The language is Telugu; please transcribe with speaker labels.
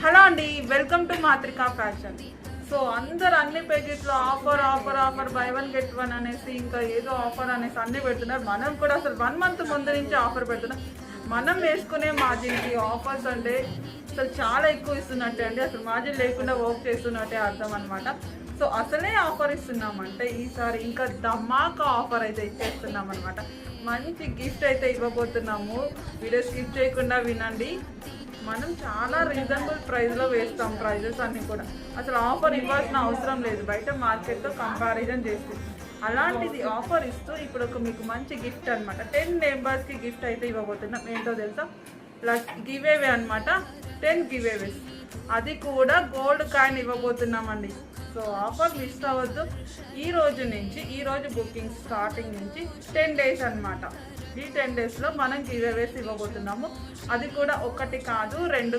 Speaker 1: హలో అండి, welcome to Matrika Fashion. So అందరు అన్ని పేజెస్లో offer offer offer buy one get one అనేసి ఇంకా ఏదో ఆఫర్ అనేసి అన్నీ పెడుతున్నారు. మనం కూడా అసలు 1 మంత్ ముందు నుంచి ఆఫర్ పెడుతున్నాం. మనం వేసుకునే మార్జిన్కి ఆఫర్స్ అంటే అసలు చాలా ఎక్కువ ఇస్తున్నట్టే అండి. అసలు మార్జిన్ లేకుండా వర్క్ చేస్తున్నట్టే అర్థం అనమాట. సో అసలే ఆఫర్ ఇస్తున్నామంటే ఈసారి ఇంకా ధమాకా ఆఫర్ అయితే ఇచ్చేస్తున్నాం అనమాట. మంచి గిఫ్ట్ అయితే ఇవ్వబోతున్నాము. వీడియో స్కిప్ చేయకుండా వినండి. మనం చాలా రీజనబుల్ ప్రైస్లో వేస్తాం. ప్రైజెస్ అన్నీ కూడా అసలు ఆఫర్ ఇవ్వాల్సిన అవసరం లేదు. బయట మార్కెట్తో కంపారిజన్ చేస్తే అలాంటిది ఆఫర్ ఇస్తూ ఇప్పుడు మీకు మంచి గిఫ్ట్ అనమాట. 10 మెంబర్స్కి గిఫ్ట్ అయితే ఇవ్వబోతున్నాం. ఏంటో తెలుసా? ప్లస్ గివేవే అనమాట. 10 గివేవేస్, అది కూడా గోల్డ్ కాయిన్ ఇవ్వబోతున్నామండి. సో ఆఫర్ మిస్ అవ్వద్దు. ఈ రోజు బుకింగ్ స్టార్టింగ్ నుంచి 10 డేస్ అనమాట. ఈ 10 డేస్లో మనం గివేవేస్ ఇవ్వబోతున్నాము. అది కూడా ఒకటి కాదు, 2